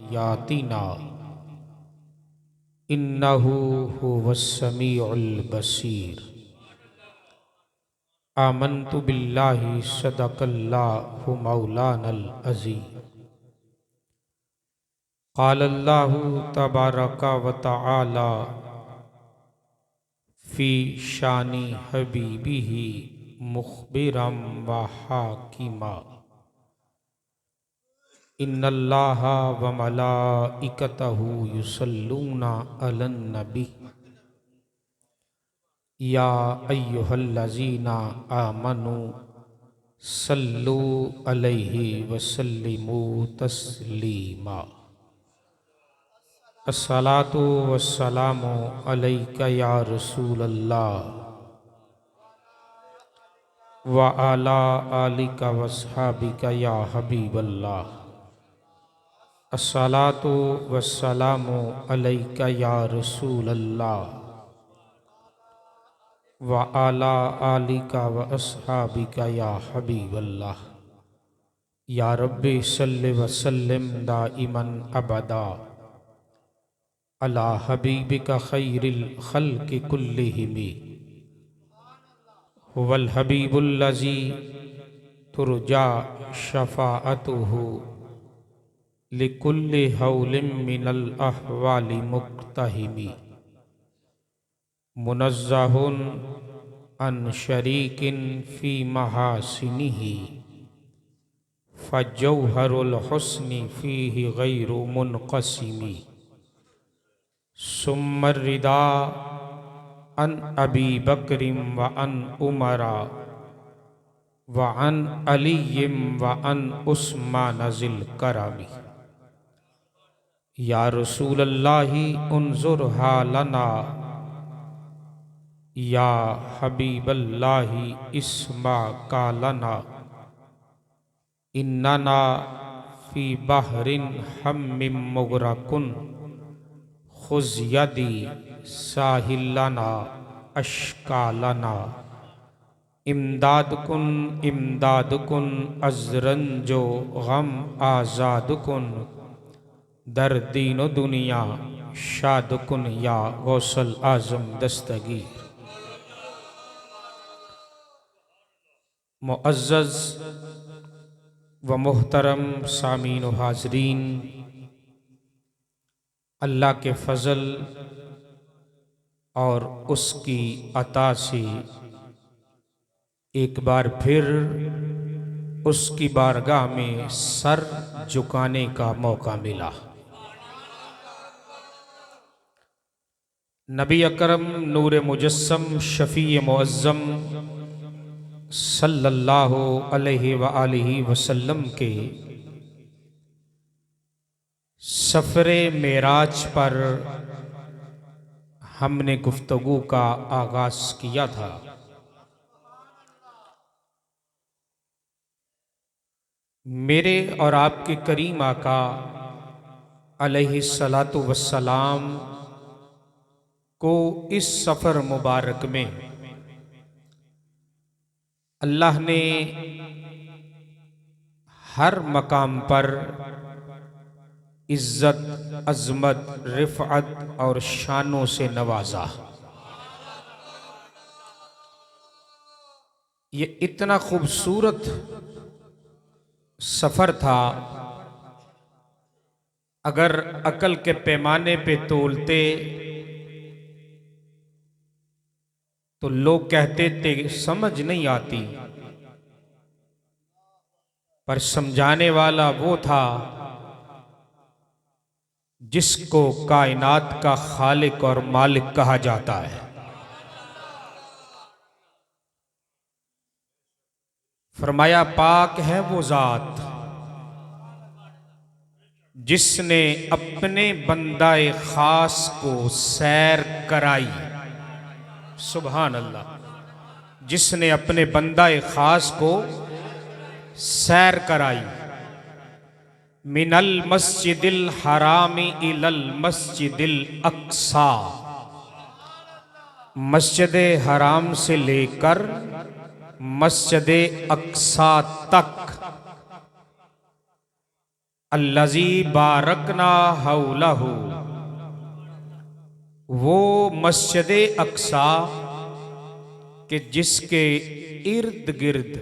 यातिना इन्नहु हुवस्समीउल बसीर। आमन्तु बिल्लाहि सदक़ल्लाहु मौलानल अज़ीज़। क़ालल्लाहु तबारक व तआला फ़ी शानि हबीबिही मुख़बिरम व हाकिमा। इन्नल्लाहा व मलाइकतहु युसल्लूना अलन नबी या अय्युहल्लज़ीना आमनू सल्लू अलैहि वसल्लिमू तस्लीमा। अस्सलातु वस्सलामु अलैका या रसूलल्लाह व अला आलिका वस्हाबिका या हबीबल्लाह। अस्सलातु वस्सलामु अलैका या रसूलल्लाह व अला आलिका व अस्हाबिका या हबीबल्लाह। या रब्बी सल्लि व सल्लिम दाइमन अबदा अला हबीबिका खैरिल खल्क़ि कुल्लिहिमी हुवल हबीबुल्लज़ी तुरजा शफ़ाअतुहु लिकुल्लि हौलिम मिनल अहवालि मुक़्तहिमी। मुनज़्ज़हुन अन शरीकिन फ़ी महासिनिही फ़जौहरुल हुस्नि फ़ीहि गैरु मुनक़सिमी। सुम्मर रिदा अन अबी बकरिम व अन उमरा व अन अलीयिम व अन उस्मान ज़िल करमी। या रसूलल्लाहि उन्ज़ुर हालना या हबीबल्लाहि इस्मा कालना। इन्नना फ़ी बहरिन हम्मिम मुग़रकुन खुज़ यदी साहिलना अश्कालना। इमदादकुन इमदादकुन अज़रंजो गम आज़ादकुन दर दीनो दुनिया शादकुन या गौसल आज़म दस्तगीर। मुअज़्ज़ज़ व मुहतरम सामीन व हाज़रीन, अल्लाह के फ़ज़ल और उसकी अता से एक बार फिर उसकी बारगाह में सर झुकाने का मौका मिला। नबी अकरम नूर मुजस्सम शफ़ी मुअज़्ज़म सल्लल्लाहु अलैहि व आलिहि वसल्लम के सफ़रे मेराज पर हमने गुफ्तगू का आगाज़ किया था। मेरे और आपके करीम आका अलैहिस्सलातु वस्सलाम को इस सफ़र मुबारक में अल्लाह ने हर मकाम पर इज्जत, अज़मत, रिफ़अत और शानों से नवाजा। ये इतना खूबसूरत सफ़र था, अगर अकल के पैमाने पे तोलते तो लोग कहते थे समझ नहीं आती, पर समझाने वाला वो था जिसको कायनात का खालिक और मालिक कहा जाता है। फरमाया पाक है वो ज़ात जिसने अपने बंदाए खास को सैर कराई। सुभान अल्लाह। जिसने अपने बंदाए खास को सैर कराई। मिनल मस्जिदिल हरामी इलल मस्जिदिल अक्सा। मस्जिद हराम से लेकर मस्जिद अक्सा तक अल्लज़ी बारकना हौलहू, वो मस्जिद अक्सा कि जिसके इर्द गिर्द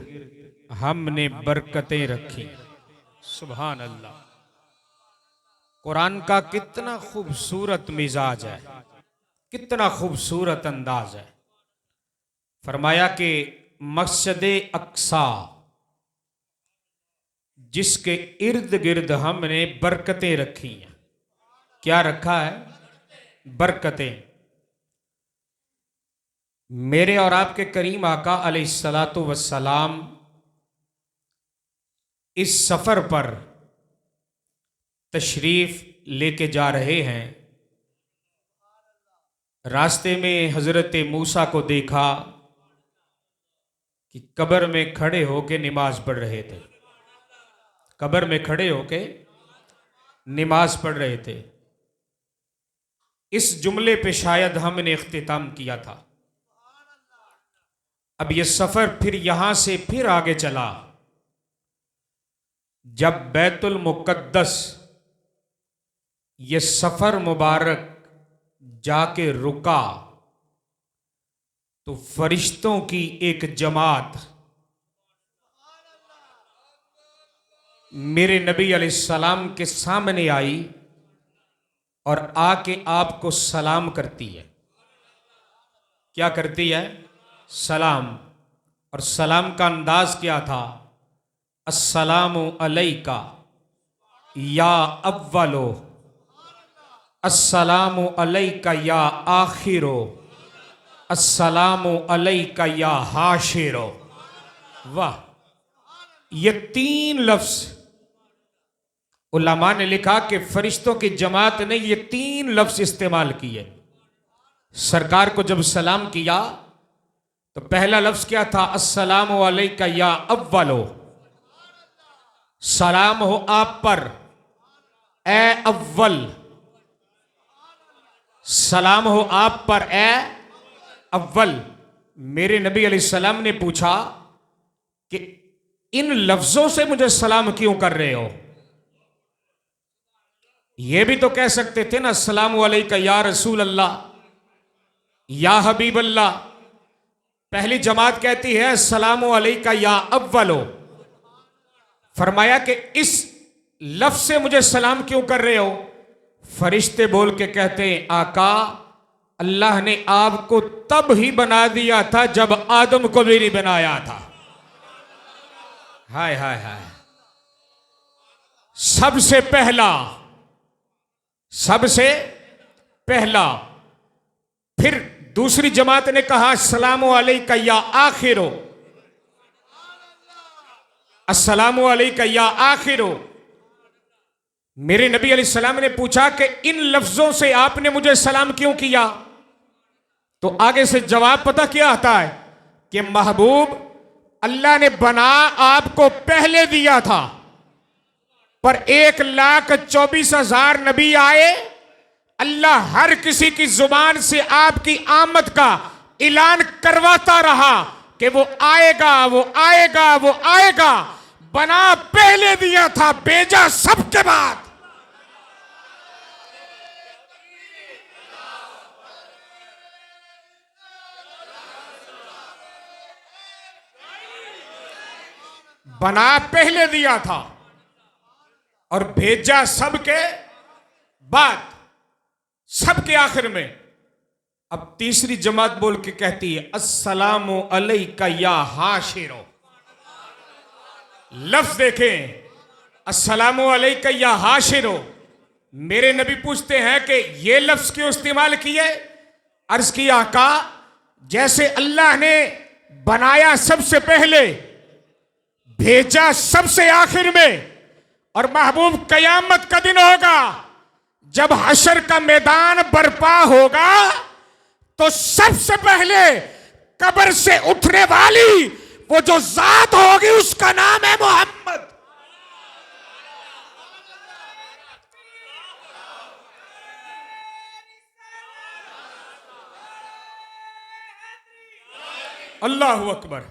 हमने बरकतें रखी। सुभान अल्लाह। कुरान का कितना खूबसूरत मिजाज है, कितना खूबसूरत अंदाज है। फरमाया कि मस्जिद अक्सा जिसके इर्द गिर्द हमने बरकतें रखी हैं। क्या रखा है? बरकतें। मेरे और आपके करीम आका अलैहिस्सलातु वस्सलाम इस सफर पर तशरीफ लेके जा रहे हैं। रास्ते में हजरत मूसा को देखा कि कब्र में खड़े होके नमाज पढ़ रहे थे। कब्र में खड़े होके नमाज पढ़ रहे थे। इस जुमले पे शायद हमने इख्तिताम किया था। अब ये सफर फिर यहां से फिर आगे चला। जब बैतुल मुक़द्दस ये सफर मुबारक जाके रुका तो फरिश्तों की एक जमात मेरे नबी अलैहिस्सलाम के सामने आई और आके आपको सलाम करती है। क्या करती है? सलाम। और सलाम का अंदाज क्या था? अस्सलामु अलैका या अव्वलो, अस्सलामु अलैका या आखिरो, अस्सलामु अलैका या हाशिरो। वाह! ये तीन लफ्ज उलमा ने लिखा कि फरिश्तों की जमात ने ये तीन लफ्ज इस्तेमाल किए। सरकार को जब सलाम किया तो पहला लफ्ज क्या था? अस्सलामु अलैका या अव्वलो, सलाम हो आप पर ए अव्वल, सलाम हो आप पर ए अव्वल। मेरे नबी अलैहिस्सलाम ने पूछा कि इन लफ्जों से मुझे सलाम क्यों कर रहे हो? ये भी तो कह सकते थे ना, अस्सलामु अलैका या रसूल अल्लाह, या हबीब अल्लाह। पहली जमात कहती है अस्सलामु अलैका या अव्वलो। फरमाया कि इस लफ्ज से मुझे सलाम क्यों कर रहे हो? फरिश्ते बोल के कहते हैं आका, अल्लाह ने आपको तब ही बना दिया था जब आदम को भी नहीं बनाया था। हाय हाय हाय। सबसे पहला, सबसे पहला। फिर दूसरी जमात ने कहा अस्सलामु अलैका या आखिरो, अस्सलामु अलैका या आखिरो। मेरे नबी अलैहिस्सलाम ने पूछा कि इन लफ्जों से आपने मुझे सलाम क्यों किया? तो आगे से जवाब पता क्या आता है कि महबूब, अल्लाह ने बना आपको पहले दिया था, पर 1,24,000 नबी आए। अल्लाह हर किसी की जुबान से आपकी आमद का ऐलान करवाता रहा कि वो आएगा, वो आएगा, वो आएगा। बना पहले दिया था, भेजा सबके बाद। बना पहले दिया था और भेजा सबके बाद, सबके आखिर में। अब तीसरी जमात बोल के कहती है अस्सलामु अलैका या हाशिरो। लफ्ज देखें, अस्सलामु अलैका या हाशिरो। मेरे नबी पूछते हैं कि ये लफ्ज क्यों इस्तेमाल किए? अर्ज किया आका, जैसे अल्लाह ने बनाया सबसे पहले, भेजा सबसे आखिर में, और महबूब कयामत का दिन होगा जब हशर का मैदान बर्पा होगा तो सबसे पहले कब्र से उठने वाली वो जो जात होगी उसका नाम है मोहम्मद। अल्लाहु अकबर।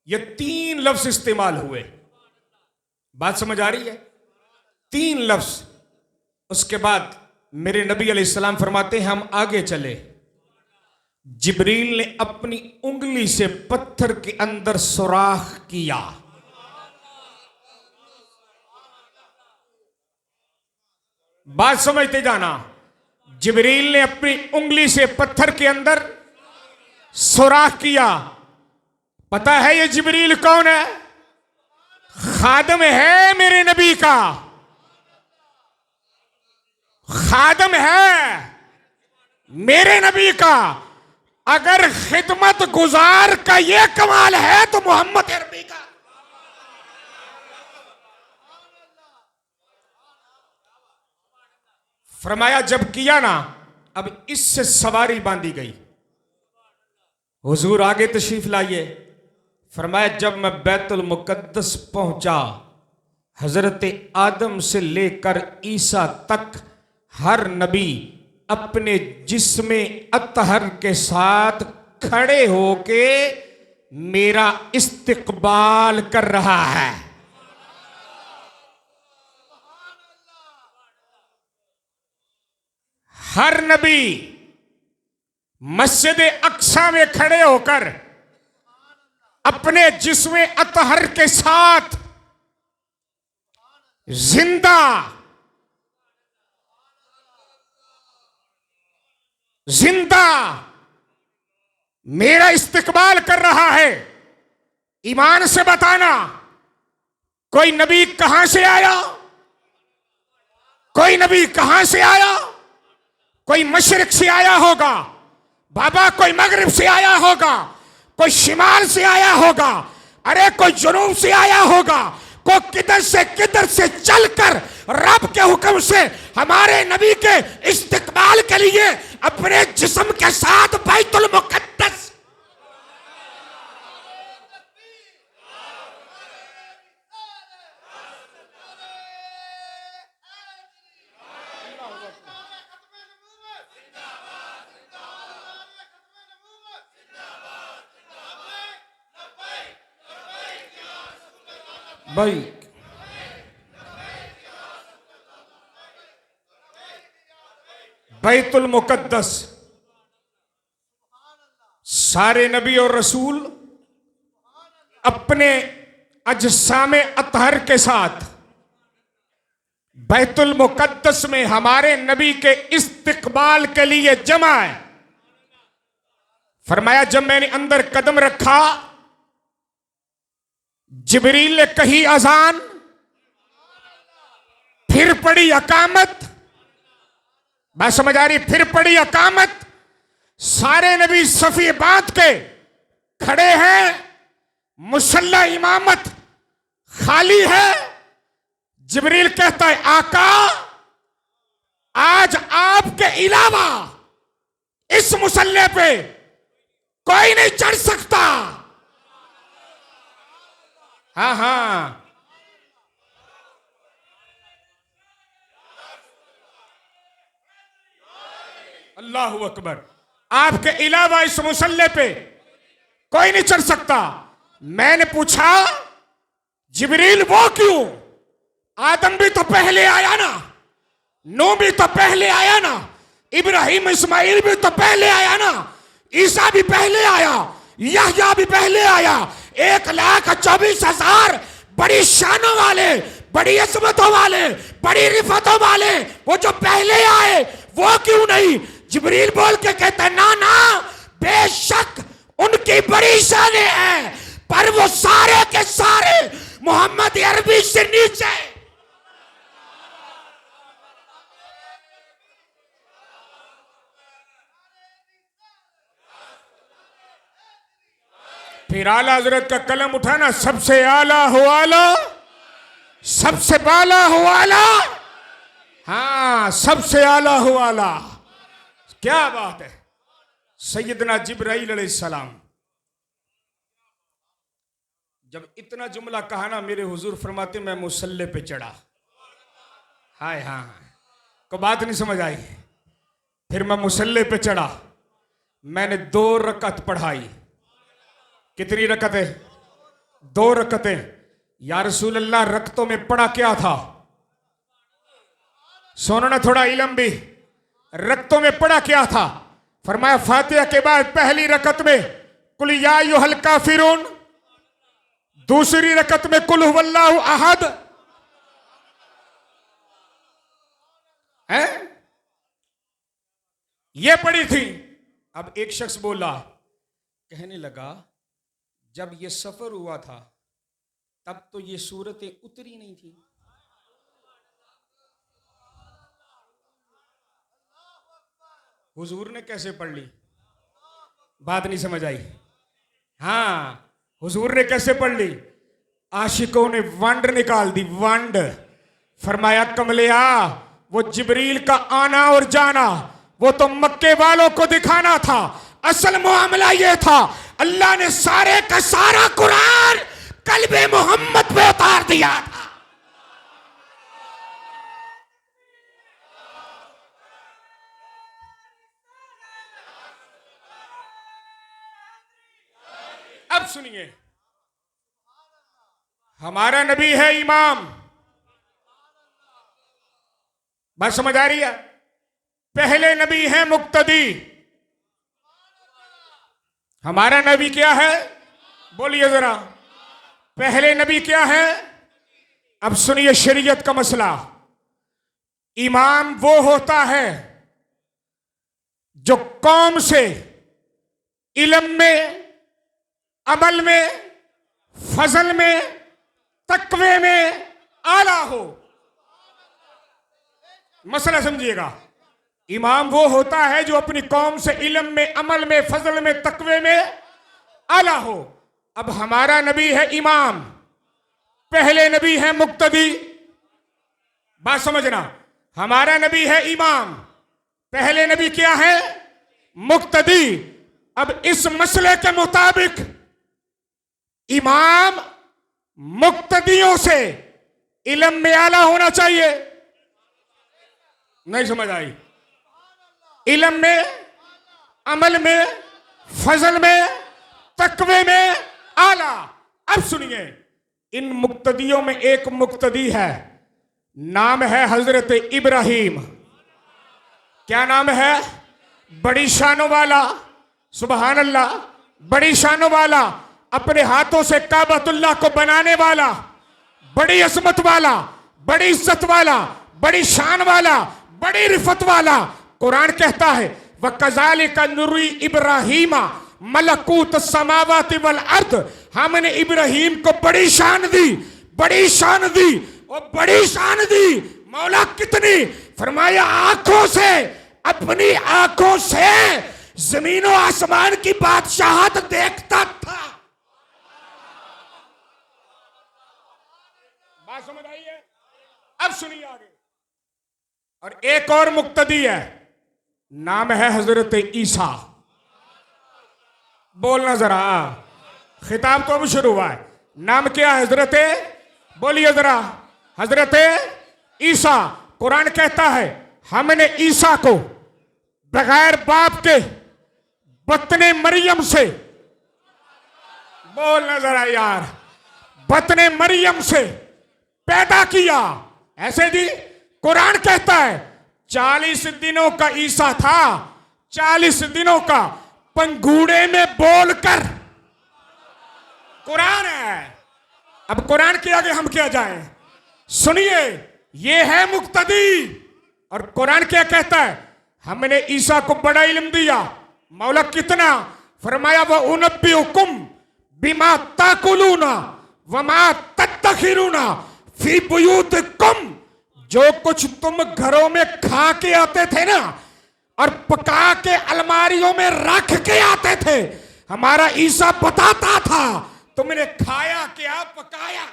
ये तीन लफ्ज इस्तेमाल हुए। बात समझ आ रही है? 3 लफ्ज। उसके बाद मेरे नबी अलैहिस्सलाम फरमाते हैं हम आगे चले। जिब्रील ने अपनी उंगली से पत्थर के अंदर सुराख किया। बात समझते जाना। जिब्रील ने अपनी उंगली से पत्थर के अंदर सुराख किया। पता है ये जिब्रील कौन है? खादम है मेरे नबी का, खादम है मेरे नबी का। अगर खिदमत गुजार का ये कमाल है तो मोहम्मद अरबी का। फरमाया जब किया ना, अब इससे सवारी बांधी गई। हुजूर आगे तशरीफ लाइए। फरमाया जब मैं बैतुल मुकद्दस पहुंचा, हजरत आदम से लेकर ईसा तक हर नबी अपने जिस्मे अतहर के साथ खड़े होके मेरा इस्तकबाल कर रहा है। हर नबी मस्जिद अक्सा में खड़े होकर अपने जिस्मे अतहर के साथ जिंदा मेरा इस्तकबाल कर रहा है। ईमान से बताना, कोई नबी कहां से आया? कोई नबी कहां से आया? कोई मशरिक से आया होगा बाबा, कोई मगरिब से आया होगा, कोई शिमाल से आया होगा, अरे कोई जुनूब से आया होगा, को किधर से चलकर रब के हुक्म से हमारे नबी के इस्तकबाल के लिए अपने जिस्म के साथ बैतुल मुकद्दस। भाई बैतुल मुकद्दस सारे नबी और रसूल अपने अजसामे अतहर के साथ बैतुल मुकद्दस में हमारे नबी के इस्तकबाल के लिए जमा है। फरमाया जब मैंने अंदर कदम रखा, जिब्रील ने कही अजान, फिर पड़ी अकामत। बात समझ आ रही? फिर पड़ी अकामत। सारे नबी सफी बांध के खड़े हैं, मुसल्ला इमामत खाली है। जिब्रील कहता है आका, आज आपके अलावा इस मुसल्ले पे कोई नहीं चढ़ सकता। हाँ हाँ, अल्लाहु अकबर। आपके अलावा इस मुसल्ले पे कोई नहीं चढ़ सकता। मैंने पूछा जिब्रील वो क्यों? आदम भी तो पहले आया ना, नूह भी तो पहले आया ना, इब्राहिम इस्माइल भी तो पहले आया ना, ईसा भी पहले आया, यहया भी पहले आया। 1,24,000 बड़ी शानों वाले, बड़ी अजमतों वाले, बड़ी रिफतों वाले, वो जो पहले आए वो क्यों नहीं? जिब्रील बोल के कहता ना ना, बेशक उनकी बड़ी शानें हैं, पर वो सारे के सारे मोहम्मद अरबी से नीचे। फिर आला हजरत का कलम उठाना, सबसे आला हो आला, सबसे बाला हो आला, हाँ सबसे आला हो आला। क्या बात है। सैयदना जिब्राइल अलैहिस्सलाम जब इतना जुमला कहा ना, मेरे हुजूर फरमाते मैं मुसल्ले पे चढ़ा। हाय हाँ, को बात नहीं समझ आई। फिर मैं मुसल्ले पे चढ़ा, मैंने 2 रकअत पढ़ाई। कितनी रकअतें? 2 रकअतें। या रसूल अल्लाह, रकअतों में पढ़ा क्या था? सोनों ने थोड़ा इलम भी रकतों में पढ़ा क्या था। फरमाया फातिहा के बाद पहली रकत में कुल या अय्युहल काफिरून, दूसरी रकत में कुल हुवल्लाहु अहद है, ये पढ़ी थी। अब एक शख्स बोला, कहने लगा जब ये सफर हुआ था तब तो ये सूरतें उतरी नहीं थी। हुजूर ने कैसे पढ़ ली? बात नहीं समझ आई। हाँ, हुजूर ने कैसे पढ़ ली? आशिकों ने वंड निकाल दी, वंड। फरमाया कमलिया, वो जिब्रील का आना और जाना वो तो मक्के वालों को दिखाना था। असल मामला ये था, अल्लाह ने सारे का सारा कुरान कल्बे मोहम्मद पे उतार दिया था। अब सुनिए, हमारा नबी है इमाम। बात समझ आ रही है? पहले नबी है मुक्तदी। हमारा नबी क्या है? बोलिए जरा, पहले नबी क्या है? अब सुनिए शरीयत का मसला। इमाम वो होता है जो कौम से इल्म में, अमल में, फजल में, तकवे में आला हो। मसला समझिएगा। इमाम वो होता है जो अपनी कौम से इल्म में, अमल में, फजल में, तकवे में आला हो। अब हमारा नबी है इमाम, पहले नबी है मुक्तदी। बात समझना, हमारा नबी है इमाम, पहले नबी क्या है? मुक्तदी। अब इस मसले के मुताबिक इमाम मुक्तदियों से इल्म में आला होना चाहिए। नहीं समझ आई? इल्म में, अमल में, फजल में, तकवे में आला। अब सुनिए, इन मुक्तदियों में एक मुक्तदी है, नाम है हजरत इब्राहिम। क्या नाम है? बड़ी शानों वाला, सुबहान अल्लाह, बड़ी शानों वाला, अपने हाथों से काबतुल्लाह को बनाने वाला, बड़ी अजमत वाला, बड़ी इज्जत वाला, बड़ी शान वाला, बड़ी रिफत वाला। कुरान कहता है वकज़ालिका नुरी इब्राहीमा मलकूत समावाति वल अर्द। हमने इब्राहिम को बड़ी शान दी, बड़ी शान दी और बड़ी शान दी। मौला कितनी? फरमाया आंखों से, अपनी आंखों से जमीन और आसमान की बादशाहत देखता था। बात समझ आई है? अब सुनिए आगे। और एक और मुक्तदी है, नाम है हजरत ईसा। बोलना जरा, खिताब तो अभी शुरू हुआ है। नाम क्या है? हजरत, बोलिए जरा, हजरत ईसा। कुरान कहता है हमने ईसा को बगैर बाप के बतने मरियम से, बोलना जरा यार, बतने मरियम से पैदा किया। ऐसे जी कुरान कहता है 40 दिनों का ईसा था, 40 दिनों का पंगूड़े में बोलकर। कुरान है। अब कुरान के आगे हम क्या जाएं? सुनिए, ये है मुक्तदी। और कुरान क्या कहता है? हमने ईसा को बड़ा इल्म दिया। मौला कितना? फरमाया व उनब्बिउकुम बिमा ताकुलूना वमा तत्तखिरूना फी बुयूतिकुम। जो कुछ तुम घरों में खा के आते थे ना, और पका के अलमारियों में रख के आते थे, हमारा ईसा बताता था तुमने खाया क्या, पकाया।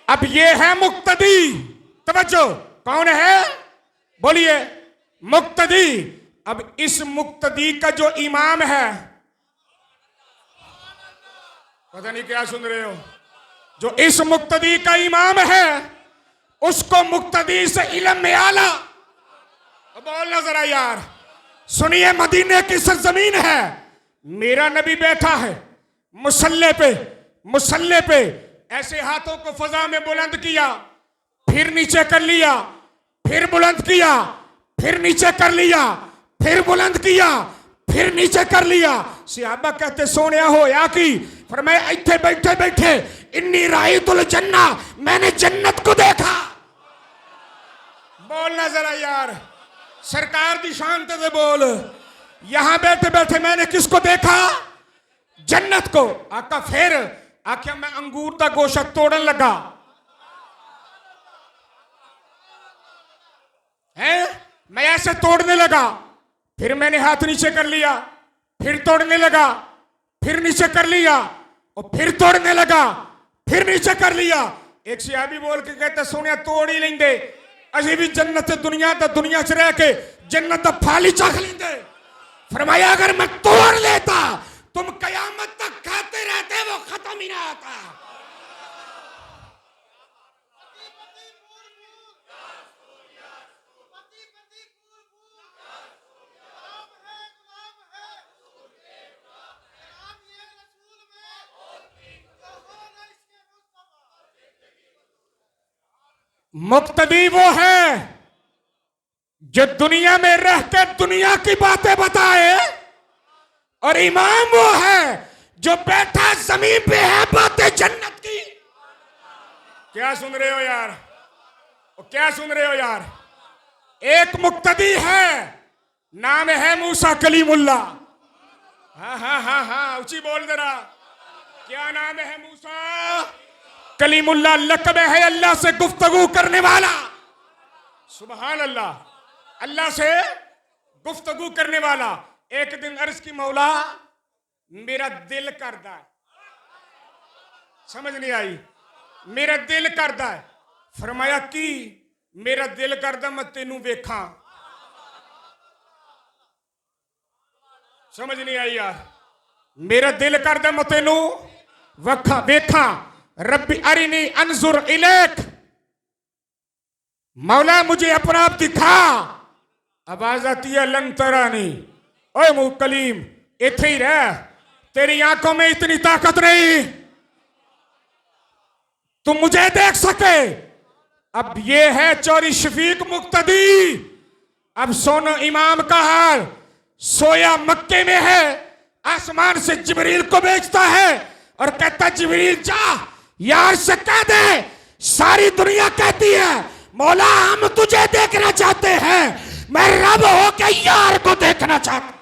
अब ये है मुक्तदी। तवज्जो, कौन है? बोलिए, मुक्तदी। अब इस मुक्तदी का जो इमाम है, पता नहीं क्या सुन रहे हो, जो इस मुक्तदी का इमाम है उसको मुक्तदी से इल्म में आला। बोलना जरा यार। सुनिए, मदीने की सरजमीन है, मेरा नबी बैठा है मुसल्ले पे ऐसे हाथों को फजा में बुलंद किया, फिर नीचे कर लिया, फिर बुलंद किया, फिर नीचे कर लिया, फिर बुलंद किया, फिर नीचे कर लिया। सहाबा कहते सोने होया की, फरमाया इत्थे बैठे बैठे इन्नी रायतुल जन्ना, मैंने जन्नत को देखा। बोलना जरा यार, सरकार दी शान ते बोल, यहां बैठे बैठे मैंने किसको देखा? जन्नत को। आका फिर आख्या मैं अंगूर का गोशा तोड़न लगा है, मैं ऐसे तोड़ने लगा, फिर मैंने हाथ नीचे कर लिया, फिर तोड़ने लगा, फिर नीचे कर लिया, और फिर तोड़ने लगा, फिर नीचे कर लिया। एक सहाबी बोल के कहते सोनिया तोड़ ही लेंगे, अभी भी जन्नत दुनिया च रह के जन्नत दा फल ही चख लेंगे। फरमाया अगर मैं तोड़ लेता तुम कयामत तक खाते रहते, वो खत्म ही ना आता। मुक्तदी वो है जो दुनिया में रह के दुनिया की बातें बताए, और इमाम वो है जो बैठा जमीन पे है बातें जन्नत की। क्या सुन रहे हो यार, क्या सुन रहे हो यार? एक मुक्तदी है, नाम है मूसा कलीमुल्ला। हाँ हाँ हाँ हाँ ऊंची बोल जरा, क्या नाम है? मूसा कलीमुल्ला। लक़ब है अल्लाह से गुफ्तगू करने वाला। सुभान अल्लाह, अल्लाह से गुफ्तगू करने वाला। एक दिन अर्ज की मौला मेरा दिल करदा है, समझ नहीं आई, मेरा दिल करदा है। फरमाया की मेरा दिल करदा मैं तेनू वेखा, समझ नहीं आई यार, मेरा दिल करदा मैं तेनू वेखा। रब्बी अरिनी अनजुर इलैक, मौला मुझे अपना आप दिखा। आवाज आती है लन तरानी, ओए मुकलीम इथे ही रह, तेरी आंखों में इतनी ताकत नहीं तुम मुझे देख सके। अब ये है चौरी शफीक मुक्तदी। अब सोनो इमाम का हाल, सोया मक्के में है, आसमान से जिब्रील को भेजता है और कहता जिब्रील जा यार से कह दे, सारी दुनिया कहती है मौला हम तुझे देखना चाहते हैं, मैं रब हो के यार को देखना चाहता।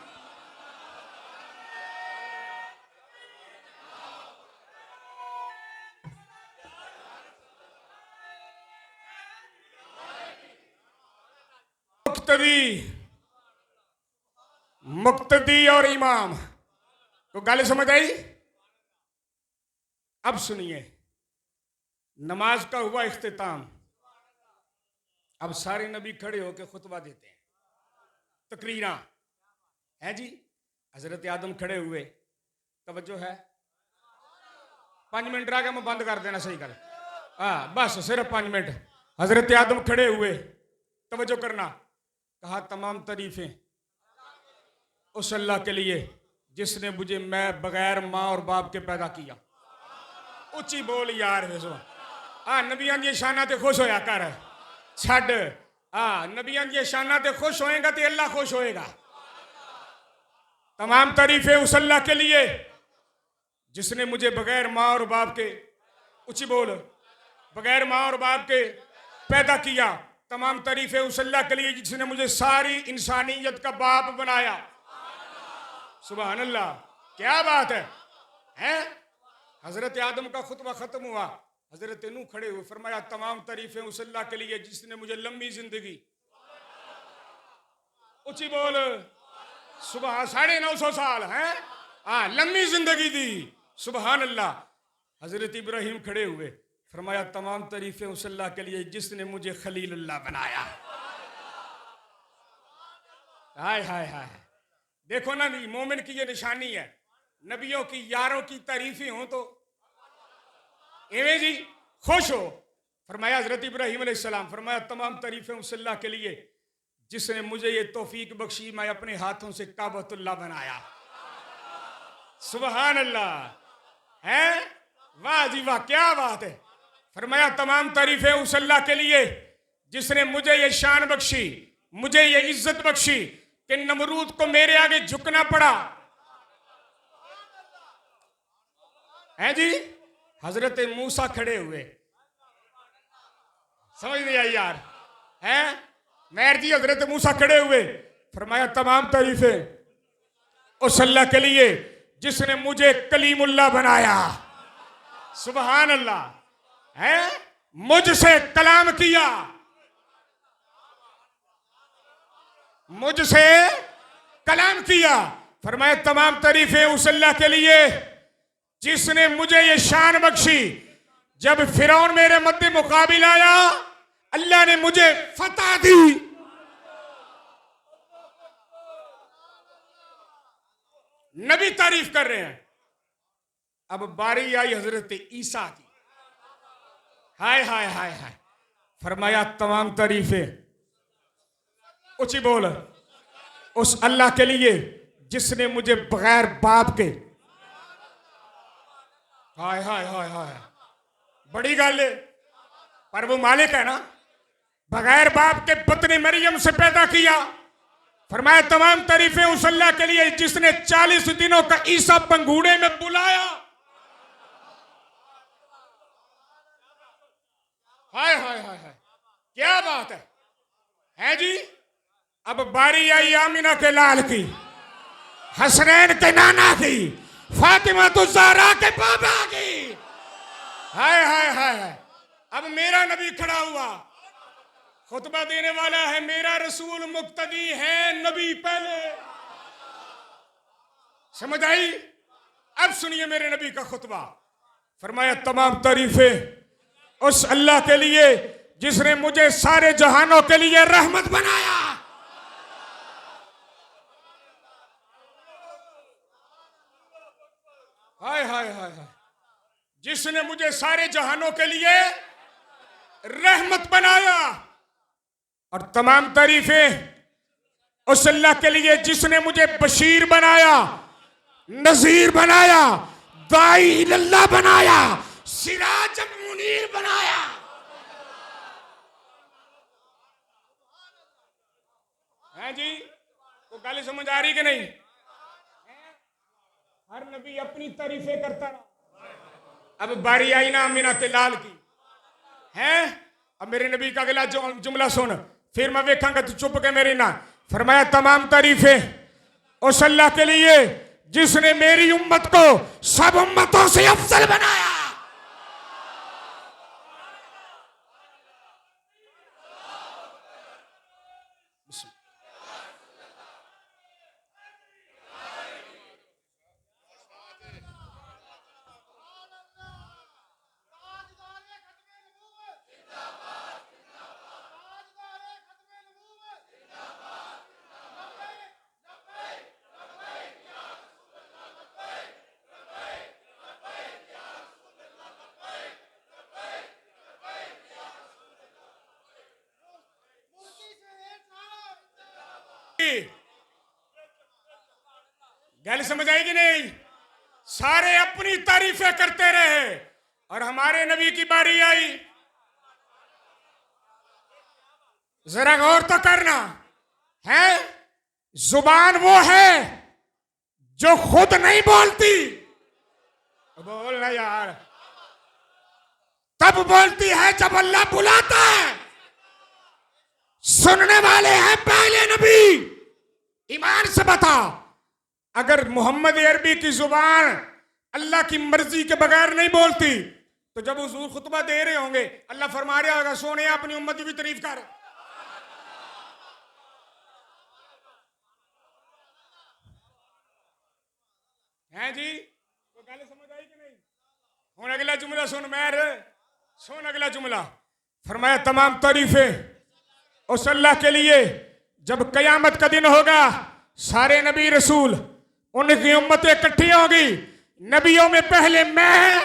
मुक्तदी और इमाम तो गाली समझ आई। अब सुनिए, नमाज का हुआ इख्तिताम। अब सारे नबी खड़े होकर खुतबा देते हैं, तकरीरा है जी। हजरत आदम खड़े हुए, तवज्जो है, 5 मिनट रह गया, मैं बंद कर देना, सही कर। हाँ बस सिर्फ 5 मिनट। हजरत आदम खड़े हुए, तवज्जो करना। कहा तमाम तारीफें उस अल्लाह के लिए जिसने मुझे मैं बगैर माँ और बाप के पैदा किया। उच्ची बोल यार, नबियां दी शाना ते खुश होया कर, छड़। नबियां दी शाना ते खुश होएगा तो अल्लाह खुश होएगा। तमाम तारीफें उस अल्लाह के लिए जिसने मुझे बगैर माँ और बाप के, उच्ची बोल, बगैर माँ और बाप के पैदा किया। तमाम तारीफें उस अल्लाह के लिए जिसने मुझे सारी इंसानियत का बाप बनाया। सुभान अल्लाह, क्या बात है? हजरत आदम का खुतबा खत्म हुआ, हजरत नूह खड़े हुए, फरमाया तमाम तारीफें उस अल्लाह के लिए जिसने मुझे लंबी जिंदगी, ऊंची बोल, सुबह 950 साल है, लंबी जिंदगी दी। सुभान अल्लाह। हजरत इब्राहिम खड़े हुए, फरमाया तमाम तारीफें उस अल्लाह के लिए जिसने मुझे खलीलुल्लाह बनाया। हाय हाय हाय, देखो ना, मोमिन की ये निशानी है, नबियों की यारों की तारीफें हो तो एवं जी खुश हो। फरमाया हजरत इब्राहिम अलैहिस्सलाम, फरमाया तमाम तारीफें उस अल्लाह के लिए जिसने मुझे ये तौफीक बख्शी, मैं अपने हाथों से काबतुल्लाह बनाया। सुभान अल्लाह है। वाह जी वाह, क्या बात है। फरमाया तमाम तारीफें उस अल्लाह के लिए जिसने मुझे ये शान बख्शी, मुझे ये इज्जत बख्शी कि नमरूद को मेरे आगे झुकना पड़ा है जी। हजरत मूसा खड़े हुए, समझ नहीं आई यार है मेहर जी। हजरत मूसा खड़े हुए, फरमाया तमाम तारीफें उस अल्लाह के लिए जिसने मुझे कलीमुल्लाह बनाया। सुभान अल्लाह है, मुझसे कलाम किया, मुझसे कलाम किया। फरमाया तमाम तारीफें उस अल्लाह के लिए जिसने मुझे ये शान बख्शी, जब फिरौन मेरे मद्दे मुकाबिल आया अल्लाह ने मुझे फतह दी। नबी तारीफ कर रहे हैं। अब बारी आई हजरत ईसा की। हाय हाय हाय हाय, फरमाया तमाम तारीफें ऊंची बोल उस अल्लाह के लिए जिसने मुझे बगैर बाप के, हाय हाय हाय हाय, बड़ी गल है, पर वो मालिक है ना, बगैर बाप के बतने मरियम से पैदा किया। फरमाया तमाम तारीफें उस अल्लाह के लिए जिसने 40 दिनों का ईसा पंगूड़े में बुलाया। हाय हाय हाय हाय, क्या बात है जी। अब बारी आई आमिना के लाल की, हसनैन के नाना की, फातिमा तो ज़हरा के बाबा की। हाय हाय हाय हाय, अब मेरा नबी खड़ा हुआ, खुतबा देने वाला है। मेरा रसूल मुक्तदी है, नबी पहले। समझ आई? अब सुनिए मेरे नबी का खुतबा। फरमाया तमाम तारीफें उस अल्लाह के लिए जिसने मुझे सारे जहानों के लिए रहमत बनाया। हाय हाय हाय हाय, जिसने मुझे सारे जहानों के लिए रहमत बनाया। और तमाम तारीफें उस अल्लाह के लिए जिसने मुझे बशीर बनाया, नजीर बनाया, दाई इल्लल्लाह बनाया, सिराज मुनीर बनाया। हैं जी, तो गाली समझ आ रही कि नहीं? हर नबी अपनी तारीफें करता रहा। अब बारी आई ना अमीना के लाल की है। अब मेरे नबी का अगला जुमला सुन, फिर मैं वेखांगा तू चुप के मेरी ना। फरमाया तमाम तारीफें उस अल्लाह के लिए जिसने मेरी उम्मत को सब उम्मतों से अफजल बनाया। गल समझ आई कि नहीं? सारे अपनी तारीफें करते रहे और हमारे नबी की बारी आई। जरा गौर तो करना है, जुबान वो है जो खुद नहीं बोलती। बोलना यार, तब बोलती है जब अल्लाह बुलाता है। सुनने वाले हैं पहले नबी। ईमान से बता, अगर मोहम्मद अरबी की जुबान अल्लाह की मर्जी के बगैर नहीं बोलती तो जब हुजूर खुतबा दे रहे होंगे अल्लाह फरमा रहा होगा, सोने अपनी उम्मत की भी तारीफ कर। हैं जी, तो गल समझ आई कि नहीं? हुन अगला जुमला सुन मेहर, सुन अगला जुमला। फरमाया तमाम तारीफें उस अल्लाह के लिए जब कयामत का दिन होगा, सारे नबी रसूल उनकी उम्मतें इकट्ठी होगी। नबियों में पहले मैं,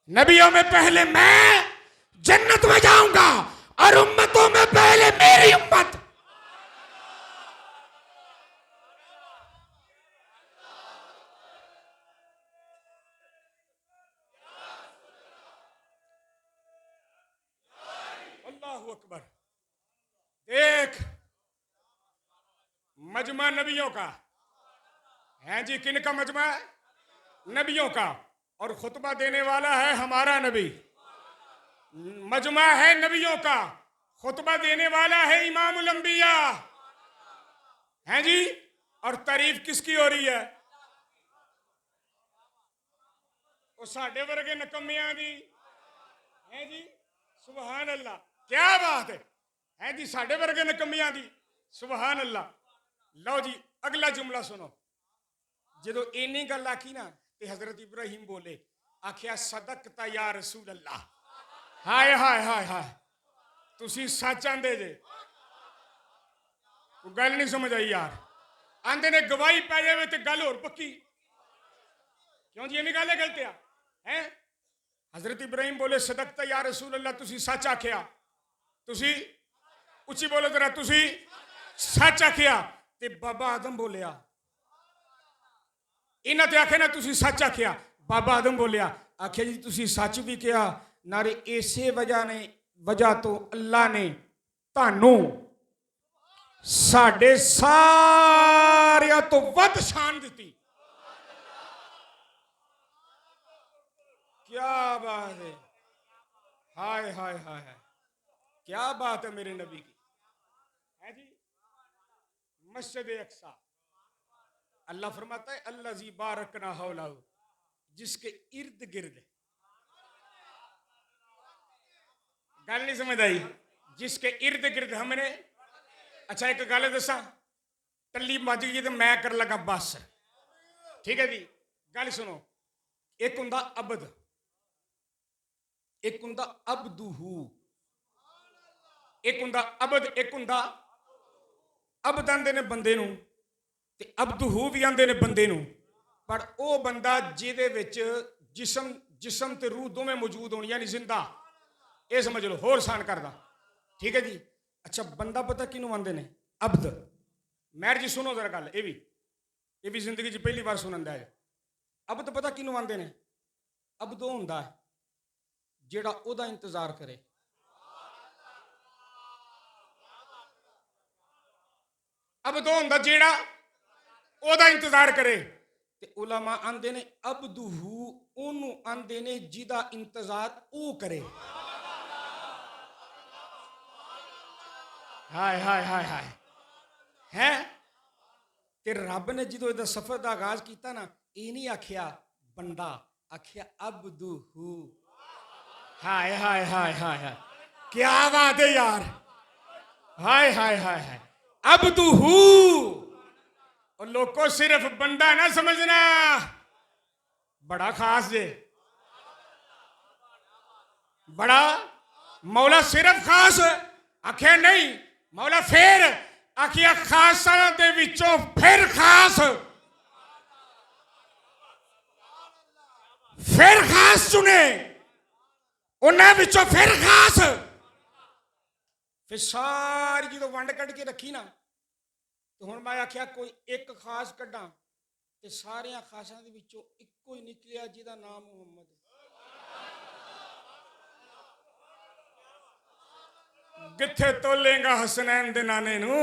नबियों में पहले मैं जन्नत में जाऊंगा और उम्मतों में पहले मेरी उम्मत। अल्लाहु अकबर। देख, मजमा नबियों का है जी। किन का मजमा है? नबियों का। और खुतबा देने वाला है हमारा नबी। मजमा है नबियों का, खुतबा देने वाला है इमामुल अंबिया, है जी। और तारीफ किसकी हो रही है? वो साढ़े वर्गे नकमियां दी, है जी। सुभान अल्लाह, क्या बात है जी। साढ़े वर्गे नकमियां दी, सुभान अल्लाह। लो जी, अगला जुमला सुनो। जो इन्नी गल आखी ना ते हजरत इब्राहिम बोले, आखिया सदकता या रसूल अल्लाह। हाय हाय हाय हाय, तुसी सच आंदे जे। गल नहीं समझ आई यार। आंदे ने गवाही पै जाए तो गल होर पक्की। क्यों जी, ये गल है गलत है? हजरत इब्राहिम बोले सदकता या रसूल अल्लाह, तुसी सच आखिया। तुसी उच्ची बोलो जरा, तुसी सच आखिया। ते बाबा आदम बोलिया, इन्हां ते आखे ना तुसी सच आखिया। बाबा आदम बोलिया, आखिया जी तुसी सच भी किया नारे, इसे वजह तो अल्लाह ने तानू साडे सारियां तो वध शान दी। क्या बात है, हाय हाय हाय हाय, क्या बात है मेरे नबी की, है जी। मस्जिद अक्सा, अल्लाह फरमाता है अल्लाह जी बारकना हौलाहु, जिसके इर्द गिर्द। गल नहीं समझ आई? जिसके इर्द गिर्द हमने। अच्छा एक गल दसा, टल्ली मज गई तो मैं कर लगा बस, ठीक है जी। गल सुनो, एक हुंदा अबद, एक हुंदा अबदुहू, एक हुंदा अबद, एक हुंदा अबद। आंदे ने बंदे नूं ते अबदुहू भी आंदे ने बंदे नूं, पर वो बंदा जिहदे विच जिसम ते रूह दोवें मौजूद होनी, यानी जिंदा। ये समझ लो, होर आसान करदा, ठीक है जी। अच्छा बंदा पता किनू आंदे ने? अब्द। मैर जी सुनो जरा गल, ये भी जिंदगी च पहली बार सुनन दा है। अब्द पता किनू आंदे ने? अब्द ओह हुंदा है जेड़ा ओदा इंतजार करे। अब्द ओह हुंदा जेड़ा ओदा इंतजार करे। ते उलमा आंदे ने अब्दुहू ओनू आंदे ने जिदा इंतजार ओ करे। हाय हाय हाय हाय, है ते रब ने जो इहदा सफर का आगाज किया ना, ये नहीं आखिया बंदा, आखिया अब्दुहू। हाय हाय हाय हाय हाय, क्या बात है यार, हाय हाय हाय हाय। अब्दुहू, और लोगों सिर्फ बंदा ना समझना, बड़ा खास जे, बड़ा मौला सिर्फ खास। आखिया नहीं मौला फिर, आखिया खासा दे विचों फिर खास, फिर खास चुने उन्हें विचों फिर खास। फिर सारी जो वंड कढ़ के रखी ना, तो हुण मैं आख्या कोई एक खास कढ़ा, ते सारिया खासा दे विचों इक्को ही निकलिया जिहदा नाम मुहम्मद। किथे तोलेगा हसनैन दे नाने नू,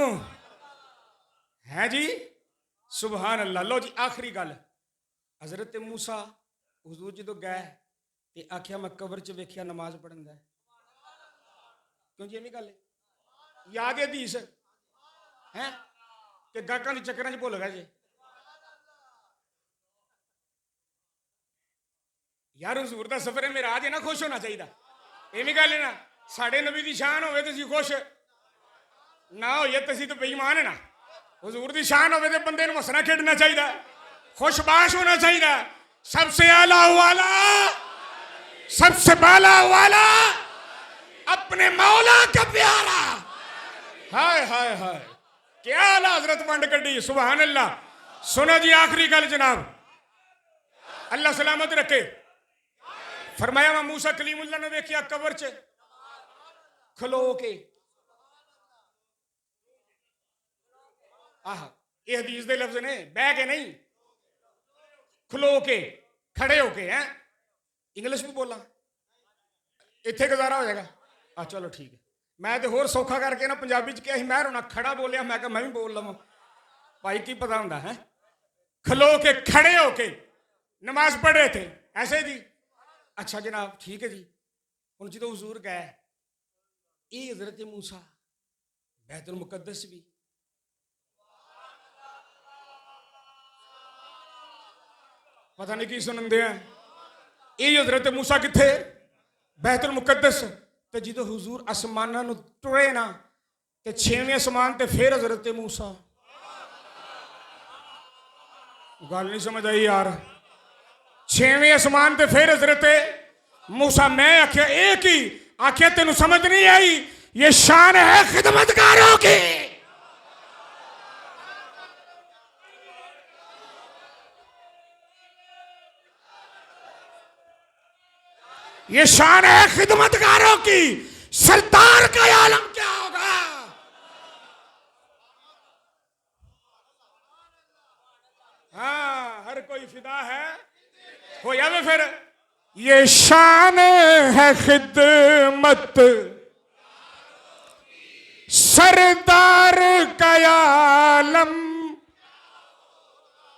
है जी। सुभान अल्लाह। लो जी आखिरी गल, हजरत मूसा हुजूर जो गए ते आख्या मैं कबर च वेख्या नमाज पढ़न दा। क्यों जी ये गल याद है हदीस है कि गाहकां दे चक्करां च भुल गए जे। यार हुजूर दा सफर है, मेरा आज है ना, खुश होना चाहिए। ये भी गल है ना, साढ़े नबी की शान होवे तो खुश ना होइए तो तो बेईमान है ना। हुजूर की शान होवे तो बंदे नूं हसना खेडना चाहिए, खुशबाश होना चाहिए। सबसे आला वाला, सबसे बाला वाला, अपने मौला का प्यारा। हाय हाय हाय, क्या आला हजरत वंड कड्डी, सुभान अल्लाह। सुनो जी आखिरी गल जनाब, अल्लाह सलामत रखे। फरमाया मैं मूसा कलीमुल्लाह ने देखिया कबर च खलो के। आह ये हदीस दे लफ्ज ने, बह के नहीं, खलो के, खड़े होके। हैं इंग्लिश भी बोला, इत्थे गुजारा हो जाएगा। चलो ठीक है। मैं तो होर सौखा करके ना पंजाबी च क्या ही मैं रोना खड़ा बोलिया मैं कहा मैं भी बोल लवां भाई की पता होंदा है खलो के खड़े होके नमाज पढ़ रहे थे ऐसे जी अच्छा जनाब ठीक है जी हुण जो हुजूर गए ये हजरत मूसा बैतुल मुकद्दस भी पता नहीं की सुनते हैं ये हजरत मूसा किथे बैतुल मुकद्दस ते जो हुजूर आसमाना नूं टुरे ना ते 6वें आसमान ते फिर हजरत मूसा गल नहीं समझ आई यार 6वें आसमान ते फिर हजरत मूसा मैं आख्या एक ही आख्या तेन समझ नहीं आई ये शान है खिदमतकारों की ये शान है खिदमतकारों की सरदार का आलम क्या होगा हाँ हर कोई फिदा है हो जावे फिर ये शान है खिदमत सरदार का आलम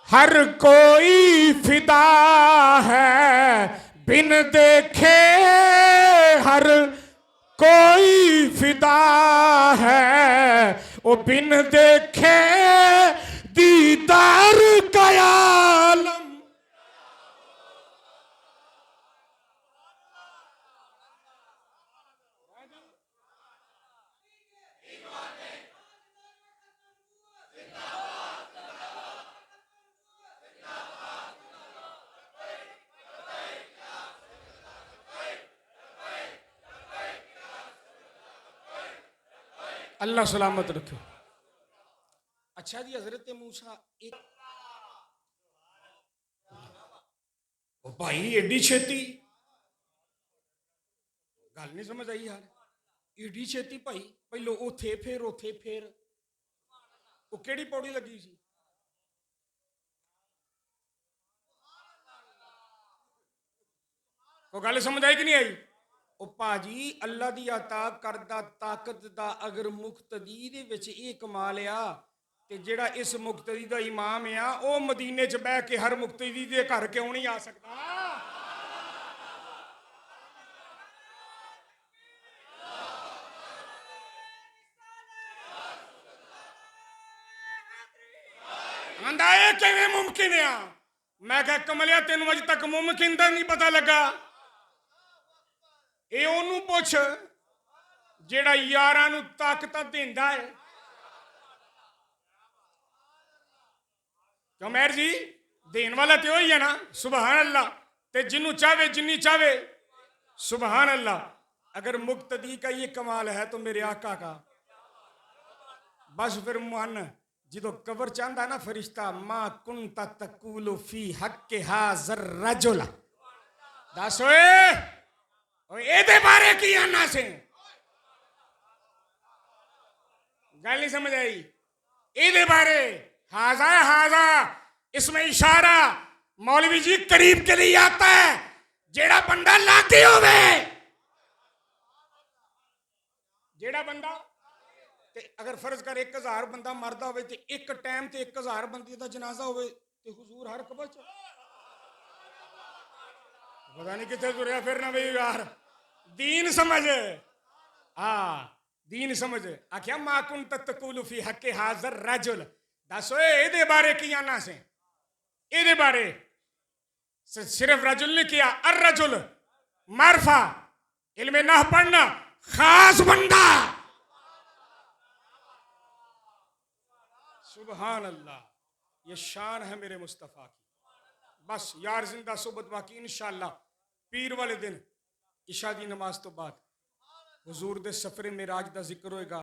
हर कोई फिदा है बिन देखे हर कोई फिदा है ओ बिन देखे दीदार का आलम अल्लाह सलामत रखे अच्छा जी हजरत मूसा एक ओ भाई एडी छेती गल नहीं समझ आई यार एडी छेती भाई पहलो उथे फिर वो केड़ी पौड़ी लगी सी वो गल समझ आई कि नहीं आई ओ भाजी अल्लाह दी अता करदा ताकत दा अगर मुक्तदी दे विच ये कमाल आ ते जेड़ा इस मुक्तदी दा इमाम आ ओ मदीने च बह के हर मुक्तदी दे घर क्यों नहीं आ सकता आंदा है किवें मुमकिन आ मैं कहा कमलिया तेनू अज तक मुमकिन दा नहीं पता लगा ये ओनू पुछ जेड़ा यारां नू ताकत देंदा है क्यों मेहर जी देन वाला तो ही है ना सुबहान अल्लाह ते जिन्नू चाहे जिन्नी चाहे सुबहान अल्लाह अगर मुक्तदी का ये कमाल है तो मेरे आका का बस फिर मन जो कबर चाहता ना फरिश्ता मां कुंता तकूलु फी हक हाज़र रजुला दस ए बारे की आना से गल नहीं समझ आई ए बारे हाजा हाजा इसमें इशारा मौलवी जी करीब के लिए आता है जेड़ा बंदा लागे होवे जेड़ा बंदा ते अगर फर्ज कर 1000 बंदा मरदा होवे ते एक टाइम ते 1000 बंदे दा जनाजा होवे ते हुजूर हर कबर च पता नहीं कितने तुरया फिरना भाई यार दीन समझ हाँ दीन समझ आख्या माकुन तकूलु फी हक हाज़र रजुल दसो ए बारे की आना से ए बारे सिर्फ रजुल ने किया अर रजुल मारफा इल्मे ना पढ़ना खास बंदा सुबहान अल्लाह ये शान है मेरे मुस्तफ़ा की बस यार जिंदा सोबत बाकी इंशाअल्लाह पीर वाले दिन इशा दी नमाज तो बाद हुजूर दे सफरे मेराज दा जिक्र होएगा।